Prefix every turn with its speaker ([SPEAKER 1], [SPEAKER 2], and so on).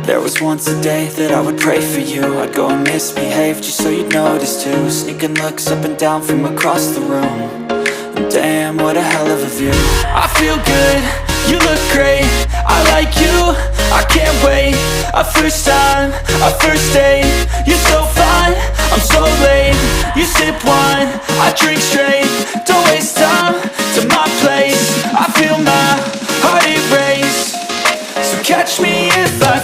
[SPEAKER 1] There was once a day that I would pray for you. I'd go and misbehave just so you'd notice too. Sneaking looks up and down from across the room. And damn, what a hell of a view. I feel good, you look great, I like you, I can't wait. A first time, a first date. You're so fine, I'm so late. You sip wine, I drink straight. Don't waste time to my place. I feel my heart erase. So catch me if I